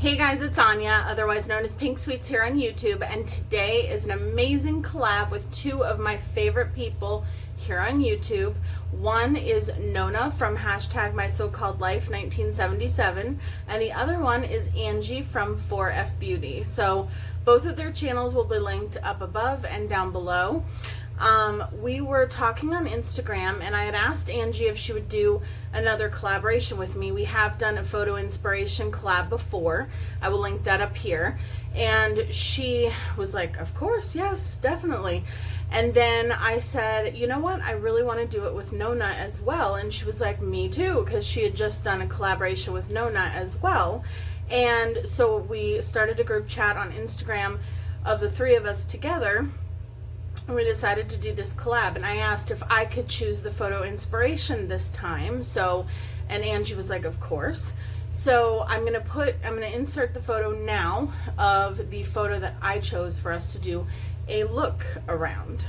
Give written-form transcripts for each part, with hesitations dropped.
Hey guys, it's Anya, otherwise known as Pink Sweets here on YouTube, and today is an amazing collab with two of my favorite people here on YouTube. One is Nona from #MySoCalledLife1977, and the other one is Angie from 4F Beauty. So both of their channels will be linked up above and down below. We were talking on Instagram, and I had asked Angie if she would do another collaboration with me. We have done a photo inspiration collab before. I will link that up here. And she was like, of course, yes, definitely. And then I said, you know what, I really want to do it with Nona as well. And she was like, me too, because she had just done a collaboration with Nona as well. And so we started a group chat on Instagram of the three of us together. And we decided to do this collab, and I asked if I could choose the photo inspiration this time. So, and Angie was like, of course. So I'm gonna insert the photo now of the photo that I chose for us to do a look around.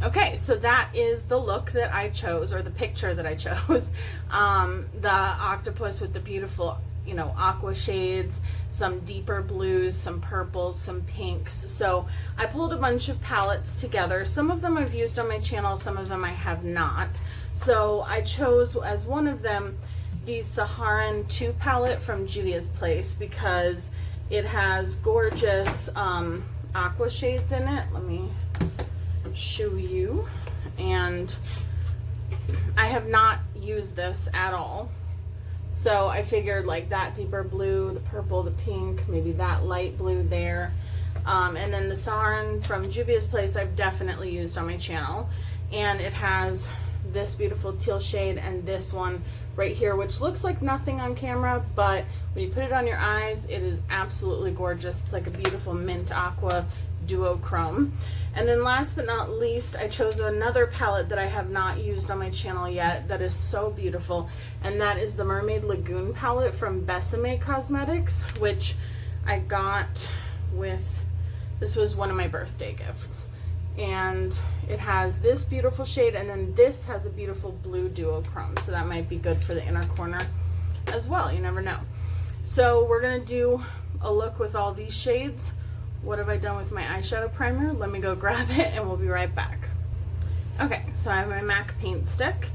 Okay, so that is the look that I chose, or the picture that I chose. The octopus with the beautiful, you know, aqua shades, some deeper blues, some purples, some pinks. So I pulled a bunch of palettes together. Some of them I've used on my channel, some of them I have not. So I chose as one of them the Saharan 2 palette from Juvia's Place, because it has gorgeous aqua shades in it. Let me show you. And I have not used this at all. So I figured like that deeper blue, the purple, the pink, maybe that light blue there. And then the Saharan from Juvia's Place I've definitely used on my channel. And it has this beautiful teal shade and this one right here, which looks like nothing on camera, but when you put it on your eyes, it is absolutely gorgeous. It's like a beautiful mint aqua duochrome. And then last but not least, I chose another palette that I have not used on my channel yet that is so beautiful, and that is the Mermaid Lagoon palette from Besame Cosmetics, which I got with, this was one of my birthday gifts. And it has this beautiful shade, and then this has a beautiful blue duochrome, so that might be good for the inner corner as well, you never know. So we're gonna do a look with all these shades. What have I done with my eyeshadow primer? Let me go grab it and we'll be right back. Okay, so I have my MAC paint stick,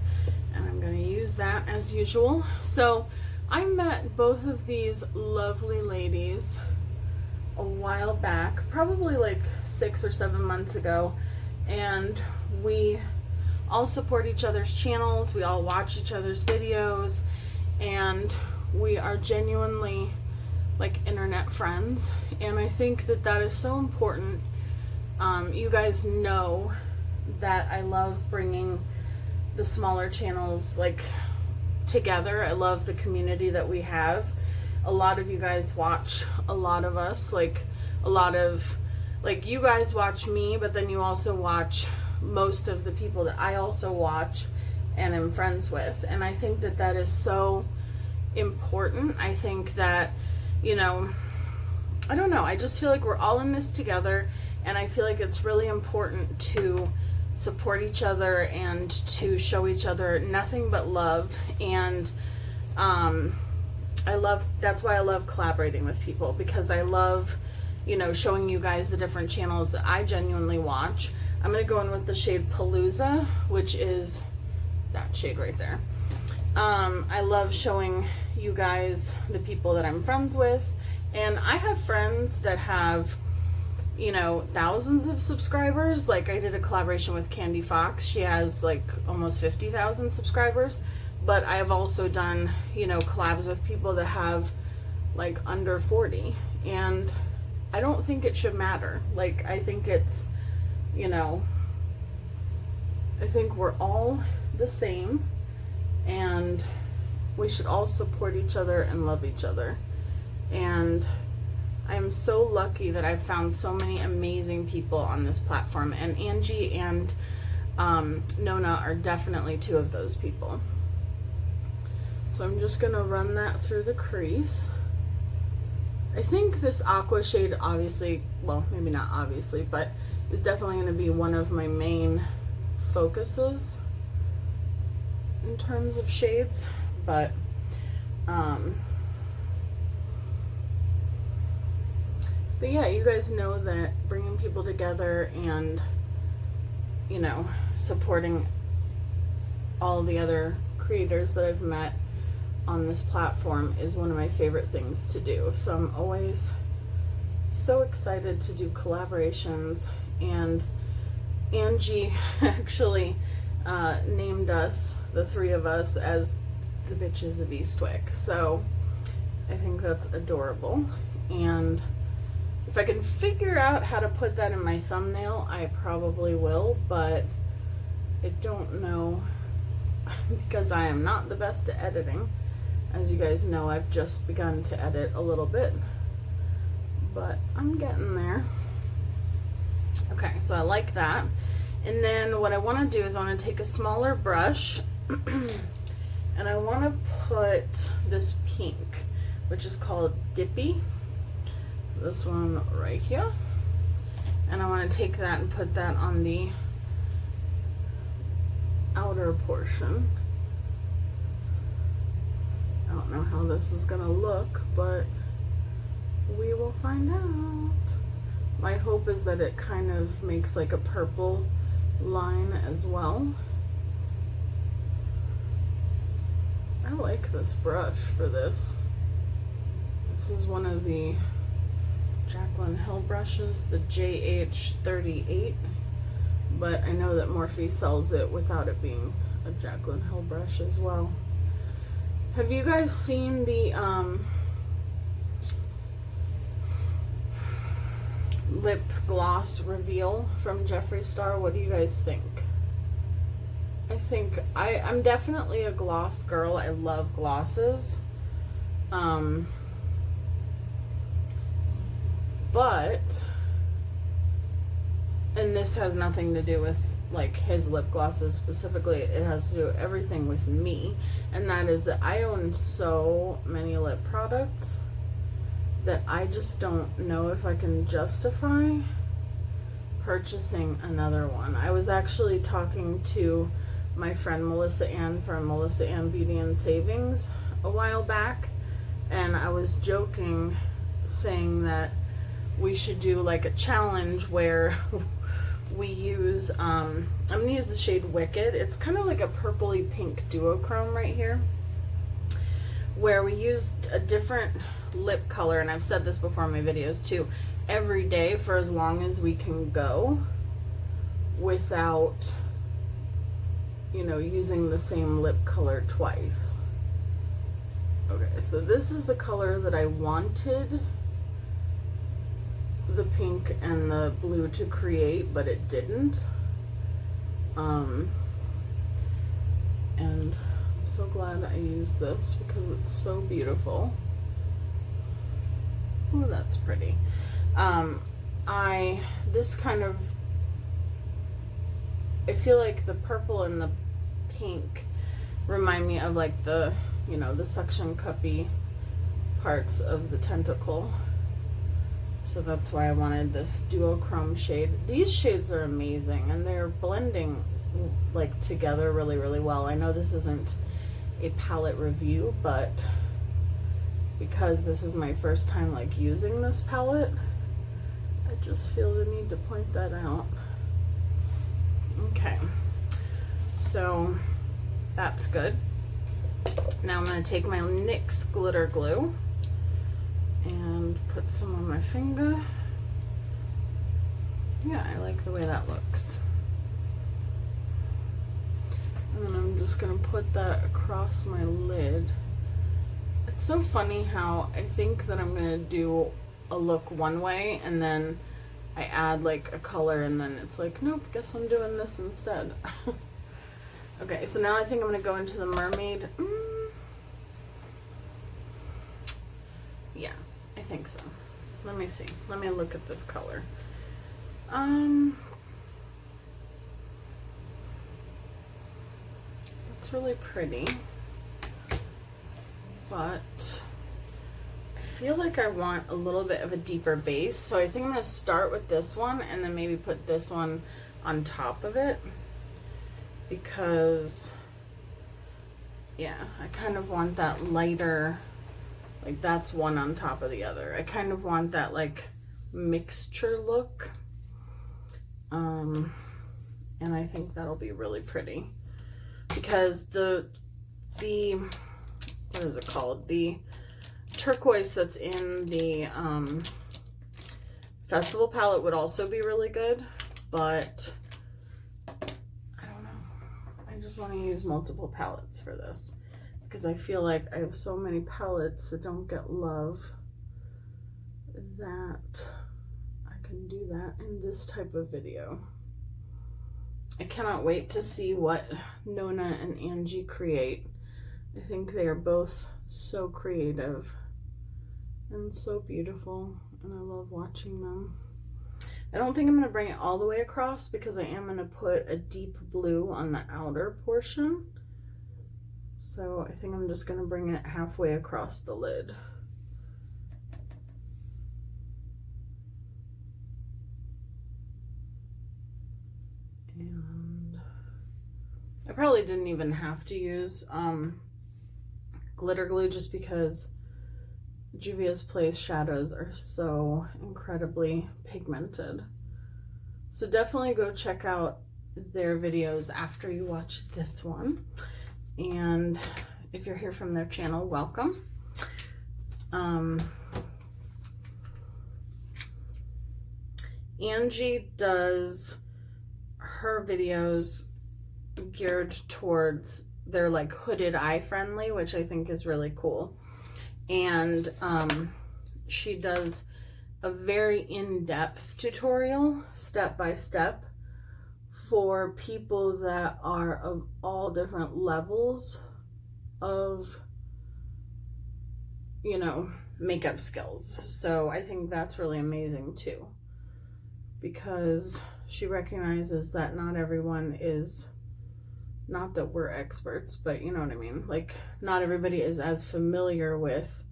and I'm going to use that as usual. So I met both of these lovely ladies a while back, probably like 6 or 7 months ago, and we all support each other's channels, we all watch each other's videos, and we are genuinely like internet friends. And I think that that is so important. You guys know that I love bringing the smaller channels like together. I love the community that we have. A lot of you guys watch a lot of us, like a lot of, like you guys watch me, but then you also watch most of the people that I also watch and am friends with. And I think that that is so important. I think that, you know, I don't know, I just feel like we're all in this together, and I feel like it's really important to support each other and to show each other nothing but love. And that's why I love collaborating with people, because I love, you know, showing you guys the different channels that I genuinely watch. I'm gonna go in with the shade Palooza, which is that shade right there. I love showing you guys the people that I'm friends with, and I have friends that have, you know, thousands of subscribers. Like I did a collaboration with Candy Fox. She has like almost 50,000 subscribers. But I have also done, you know, collabs with people that have like under 40, and I don't think it should matter. Like I think it's, you know, I think we're all the same, and we should all support each other and love each other. And I'm so lucky that I've found so many amazing people on this platform, and Angie and Nona are definitely two of those people. So I'm just gonna run that through the crease. I think this aqua shade obviously, well, maybe not obviously, but is definitely gonna be one of my main focuses in terms of shades. but yeah, you guys know that bringing people together and, you know, supporting all the other creators that I've met on this platform is one of my favorite things to do. So I'm always so excited to do collaborations, and Angie actually named us, the three of us, as the Bitches of Eastwick. So I think that's adorable, and if I can figure out how to put that in my thumbnail, I probably will, but I don't know because I am not the best at editing. As you guys know, I've just begun to edit a little bit, but I'm getting there. Okay, so I like that. And then what I want to do is I want to take a smaller brush and I want to put this pink, which is called Dippy. This one right here, and I want to take that and put that on the outer portion. I don't know how this is gonna look, but we will find out. My hope is that it kind of makes like a purple line as well. I like this brush for this. This is one of the Jaclyn Hill brushes, the JH38, but I know that Morphe sells it without it being a Jaclyn Hill brush as well. Have you guys seen the lip gloss reveal from Jeffree Star? What do you guys think? I think I'm definitely a gloss girl. I love glosses. But, and this has nothing to do with like his lip glosses specifically, it has to do everything with me, and that is that I own so many lip products that I just don't know if I can justify purchasing another one. I was actually talking to my friend Melissa Ann from Melissa Ann Beauty and Savings a while back, and I was joking saying that we should do like a challenge where we use, I'm going to use the shade Wicked. It's kind of like a purpley pink duochrome right here, where we used a different lip color, and I've said this before in my videos too, every day for as long as we can go without, you know, using the same lip color twice. Okay, so this is the color that I wanted the pink and the blue to create, but it didn't. And I'm so glad I used this because it's so beautiful. Oh, that's pretty. This kind of, I feel like the purple and the pink remind me of like the, you know, the suction cuppy parts of the tentacle. So that's why I wanted this duochrome shade. These shades are amazing, and they're blending like together really, really well. I know this isn't a palette review, but because this is my first time like using this palette, I just feel the need to point that out. Okay, so that's good. Now I'm going to take my NYX glitter glue and put some on my finger. Yeah, I like the way that looks. And then I'm just gonna put that across my lid. It's so funny how I think that I'm gonna do a look one way and then I add like a color and then it's like, nope, guess I'm doing this instead. Okay, so now I think I'm gonna go into the Mermaid. Yeah, I think so. Let me see. Let me look at this color. It's really pretty, but I feel like I want a little bit of a deeper base, so I think I'm going to start with this one and then maybe put this one on top of it, because Yeah, I kind of want that lighter, like that's one on top of the other. I kind of want that like mixture look. And I think that'll be really pretty because the what is it called? The turquoise that's in the festival palette would also be really good, but I don't know. I just want to use multiple palettes for this because I feel like I have so many palettes that don't get love that I can do that in this type of video. I cannot wait to see what Nona and Angie create. I think they are both so creative and so beautiful, and I love watching them. I don't think I'm going to bring it all the way across because I am going to put a deep blue on the outer portion. So I think I'm just going to bring it halfway across the lid. And I probably didn't even have to use glitter glue just because Juvia's Place shadows are so incredibly pigmented. So definitely go check out their videos after you watch this one. And if you're here from their channel, welcome. Angie does her videos geared towards, they're like hooded eye friendly, which I think is really cool. And she does a very in-depth tutorial, step by step, for people that are of all different levels of, you know, makeup skills. So I think that's really amazing too, because she recognizes that not everyone is, not that we're experts, but you know what I mean? Like, not everybody is as familiar with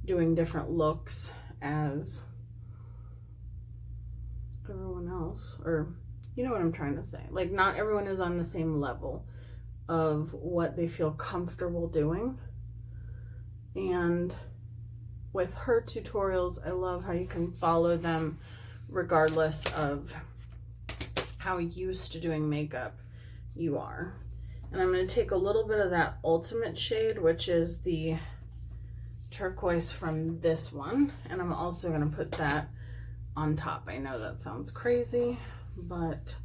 doing different looks as everyone else, or you know what I'm trying to say. Like, not everyone is on the same level of what they feel comfortable doing. And with her tutorials, I love how you can follow them regardless of how used to doing makeup you are. And I'm going to take a little bit of that ultimate shade, which is the turquoise from this one, and I'm also going to put that on top. I know that sounds crazy, but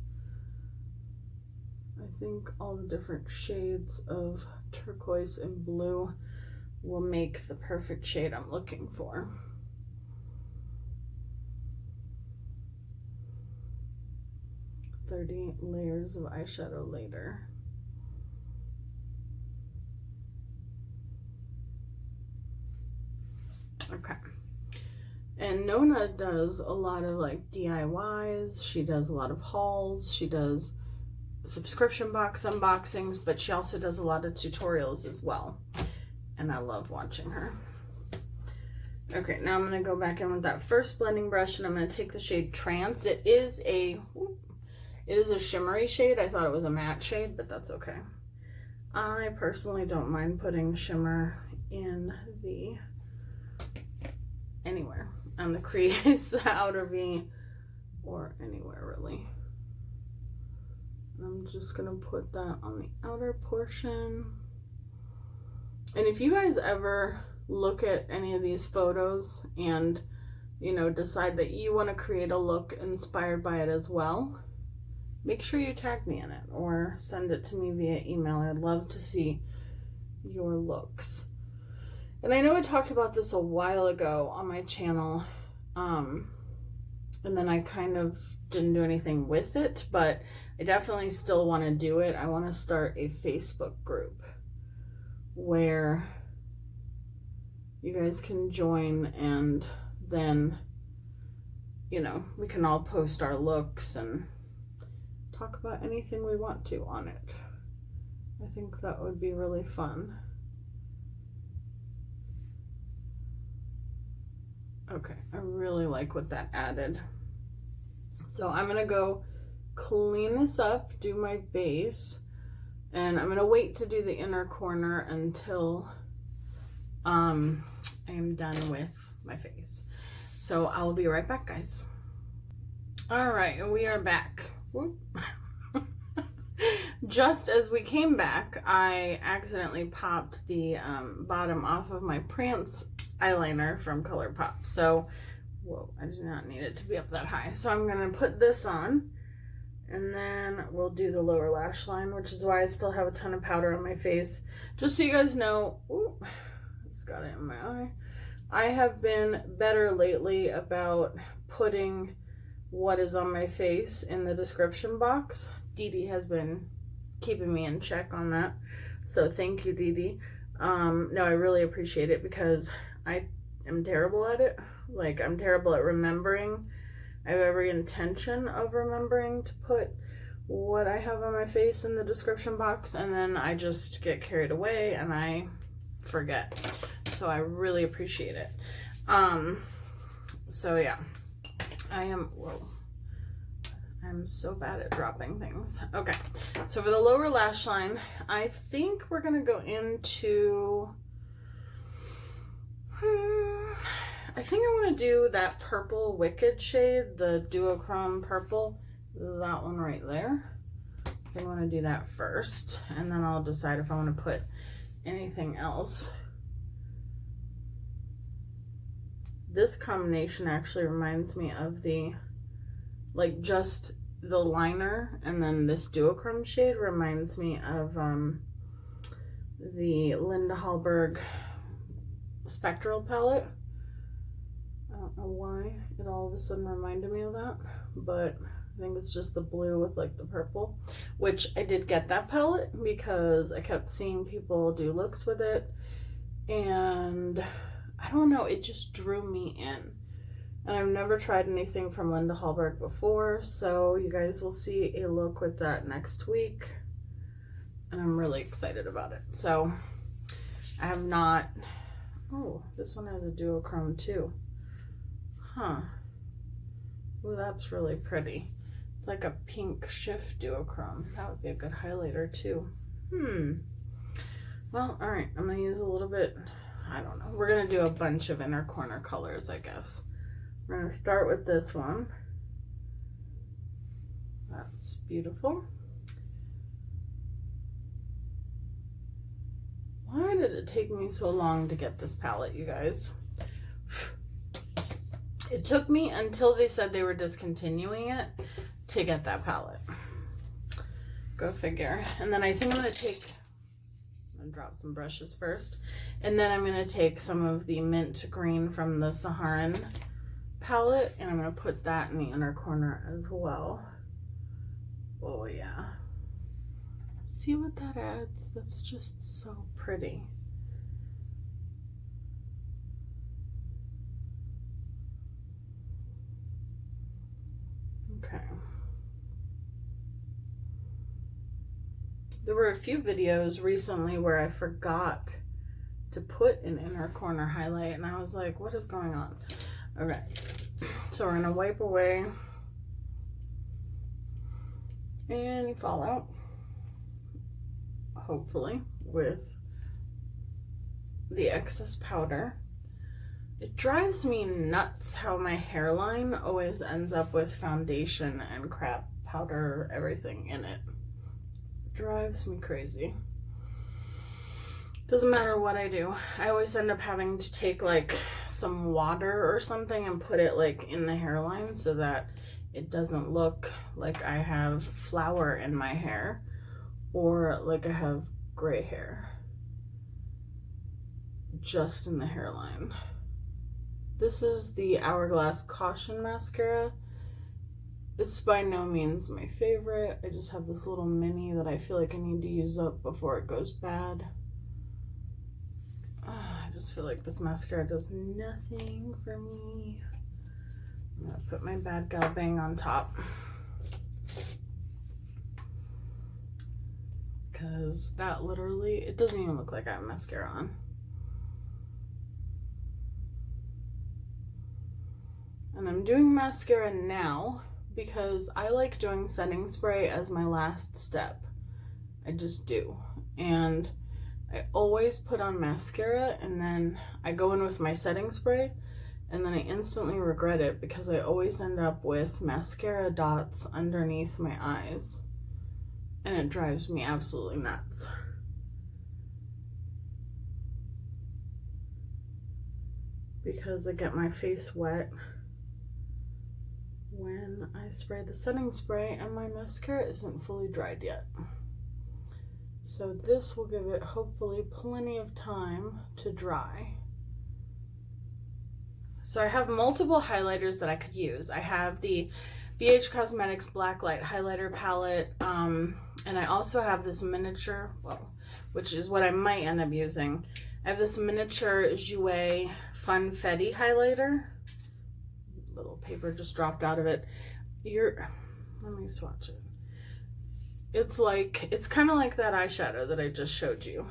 I think all the different shades of turquoise and blue will make the perfect shade I'm looking for. "30 layers of eyeshadow later." Okay. And Nona does a lot of like DIYs. She does a lot of hauls. She does subscription box unboxings, but she also does a lot of tutorials as well. And I love watching her. Okay, now I'm going to go back in with that first blending brush, and I'm going to take the shade Trance. It is a shimmery shade. I thought it was a matte shade, but that's okay. I personally don't mind putting shimmer in the anywhere on the crease, the outer V, or anywhere really. And I'm just gonna put that on the outer portion. And if you guys ever look at any of these photos and, you know, decide that you want to create a look inspired by it as well, make sure you tag me in it or send it to me via email. I'd love to see your looks. And I know I talked about this a while ago on my channel, and then I kind of didn't do anything with it, but I definitely still want to do it. I want to start a Facebook group where you guys can join, and then, you know, we can all post our looks and talk about anything we want to on it. I think that would be really fun. Okay, I really like what that added. So I'm gonna go clean this up, do my base, And I'm going to wait to do the inner corner until I am done with my face. So I'll be right back, guys. All right, and we are back. Whoop. Just as we came back, I accidentally popped the bottom off of my Prance eyeliner from ColourPop. So, whoa, I do not need it to be up that high. So I'm going to put this on, and then we'll do the lower lash line, which is why I still have a ton of powder on my face. Just so you guys know, ooh, I just got it in my eye. I have been better lately about putting what is on my face in the description box. Dee Dee has been keeping me in check on that. So thank you, Dee Dee. No, I really appreciate it because I am terrible at it. Like, I'm terrible at remembering. I have every intention of remembering to put what I have on my face in the description box, and then I just get carried away and I forget. So I really appreciate it. So yeah, I'm so bad at dropping things. Okay, so for the lower lash line, I think we're gonna go into, I think I want to do that purple Wicked shade, the duochrome purple, that one right there. I think I want to do that first, and then I'll decide if I want to put anything else. This combination actually reminds me of the, like, just the liner, and then this duochrome shade reminds me of the Linda Hallberg Spectral palette. I don't know why it all of a sudden reminded me of that, but I think it's just the blue with like the purple, which I did get that palette because I kept seeing people do looks with it, and I don't know, it just drew me in. And I've never tried anything from Linda Hallberg before, so you guys will see a look with that next week, and I'm really excited about it. So I have not, oh, this one has a duochrome too. Huh. Oh, that's really pretty. It's like a pink shift duochrome. That would be a good highlighter too. Well, all right, I'm gonna use a little bit, I don't know. We're gonna do a bunch of inner corner colors, I guess. We're gonna start with this one. That's beautiful. Why did it take me so long to get this palette, you guys? It took me until they said they were discontinuing it to get that palette. Go figure. And then I think I'm going to drop some brushes first. And then I'm going to take some of the mint green from the Saharan palette, and I'm going to put that in the inner corner as well. Oh yeah. See what that adds? That's just so pretty. Okay. There were a few videos recently where I forgot to put an inner corner highlight, and I was like, what is going on? Okay, so we're gonna wipe away any fallout, hopefully, with the excess powder. It drives me nuts how my hairline always ends up with foundation and crap powder, everything in it. Drives me crazy. Doesn't matter what I do. I always end up having to take like some water or something and put it like in the hairline so that it doesn't look like I have flour in my hair or like I have gray hair. Just in the hairline. This is the Hourglass Caution Mascara. It's by no means my favorite. I just have this little mini that I feel like I need to use up before it goes bad. I just feel like this mascara does nothing for me. I'm gonna put my Bad Gal Bang on top, because that literally, it doesn't even look like I have mascara on. And I'm doing mascara now because I like doing setting spray as my last step. I just do. And I always put on mascara and then I go in with my setting spray and then I instantly regret it because I always end up with mascara dots underneath my eyes. And it drives me absolutely nuts. Because I get my face wet when I spray the setting spray and my mascara isn't fully dried yet. So this will give it hopefully plenty of time to dry. So I have multiple highlighters that I could use. I have the BH Cosmetics Blacklight Highlighter Palette, and I also have this miniature, well, which is what I might end up using. I have this miniature Jouer Funfetti highlighter. Little paper just dropped out of it. Let me swatch it. It's kind of like that eyeshadow that I just showed you.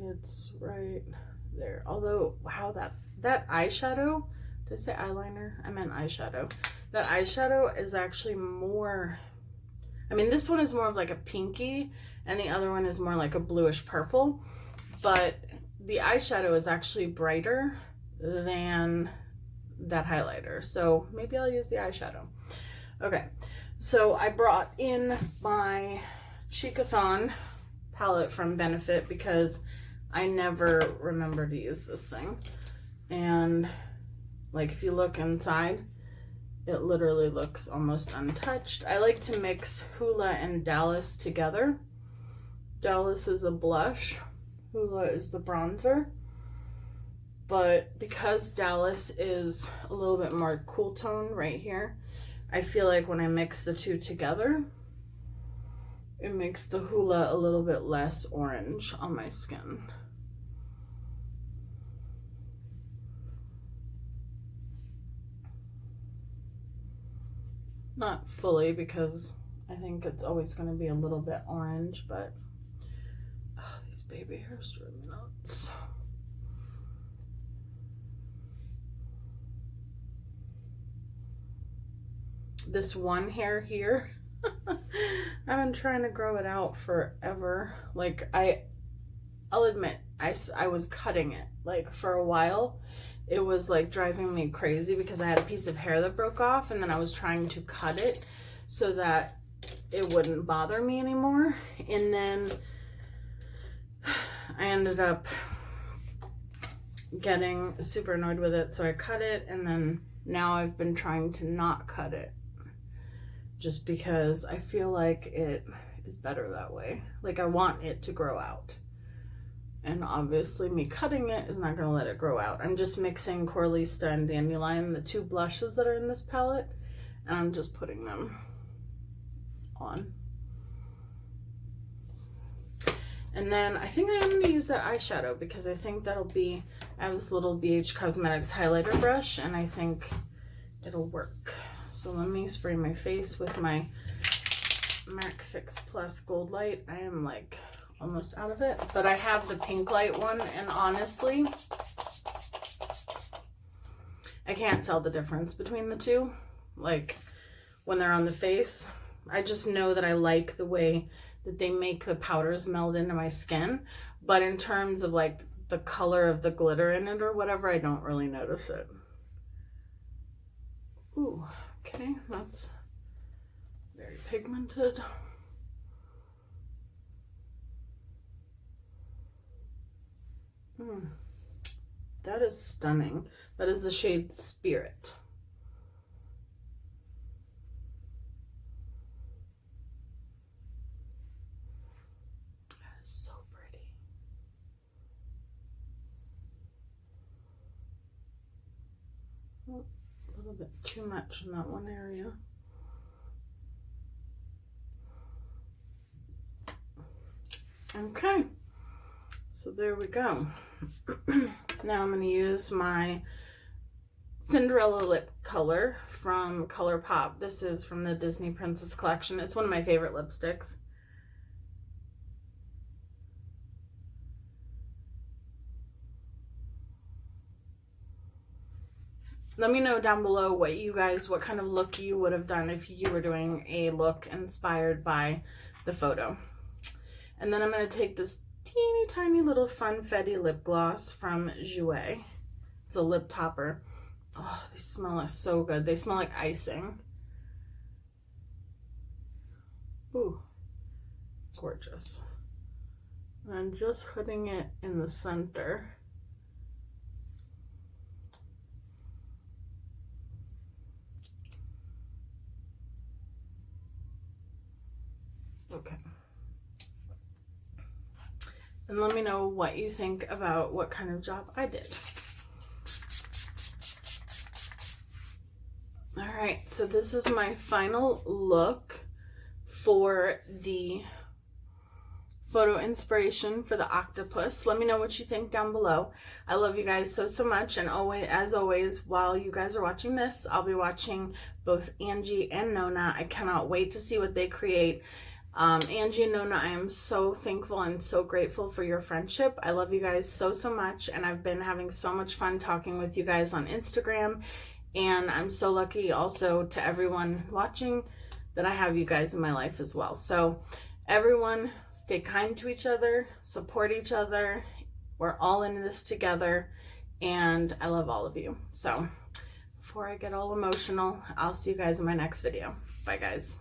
It's right there. Although, wow, that eyeshadow, did I say eyeliner? I meant eyeshadow. That eyeshadow is actually more, I mean, this one is more of like a pinky and the other one is more like a bluish purple, but the eyeshadow is actually brighter than that highlighter. So maybe I'll use the eyeshadow. Okay. So I brought in my Cheekathon palette from Benefit because I never remember to use this thing. And like if you look inside, it literally looks almost untouched. I like to mix Hoola and Dallas together. Dallas is a blush, Hoola is the bronzer. But because Dallas is a little bit more cool tone right here, I feel like when I mix the two together, it makes the Hoola a little bit less orange on my skin. Not fully, because I think it's always going to be a little bit orange, but oh, these baby hairs drive me nuts. This one hair here, I've been trying to grow it out forever. Like I'll admit, I was cutting it like for a while. It was like driving me crazy because I had a piece of hair that broke off and then I was trying to cut it so that it wouldn't bother me anymore. And then I ended up getting super annoyed with it, so I cut it, and then now I've been trying to not cut it just because I feel like it is better that way. Like I want it to grow out. And obviously me cutting it is not going to let it grow out. I'm just mixing Coralista and Dandelion, the two blushes that are in this palette, and I'm just putting them on. And then I think I'm going to use that eyeshadow because I think that'll be, I have this little BH Cosmetics highlighter brush and I think it'll work. So let me spray my face with my MAC Fix Plus Gold Light. I am like almost out of it, but I have the pink light one, and honestly, I can't tell the difference between the two. Like when they're on the face, I just know that I like the way that they make the powders meld into my skin, but in terms of like the color of the glitter in it or whatever, I don't really notice it. Ooh, okay, that's very pigmented. That is stunning. That is the shade Spirit. That is so pretty. Oh, a little bit too much in that one area. Okay. So there we go. Now I'm going to use my Cinderella lip color from ColourPop. This is from the Disney Princess collection. It's one of my favorite lipsticks. Let me know down below what kind of look you would have done if you were doing a look inspired by the photo. And then I'm going to take this teeny tiny little Funfetti lip gloss from Jouer. It's a lip topper. Oh, they smell so good. They smell like icing. Ooh, gorgeous. And I'm just putting it in the center. Okay. And let me know what you think about what kind of job I did. All right, so this is my final look for the photo inspiration for the octopus. Let me know what you think down below. I love you guys so much, and always, as always, while you guys are watching this, I'll be watching both Angie and Nona. I cannot wait to see what they create. Angie and Nona, I am so thankful and so grateful for your friendship. I love you guys so much, and I've been having so much fun talking with you guys on Instagram, and I'm so lucky also to everyone watching that I have you guys in my life as well. So everyone, stay kind to each other, support each other. We're all in this together, and I love all of you. So before I get all emotional, I'll see you guys in my next video. Bye, guys.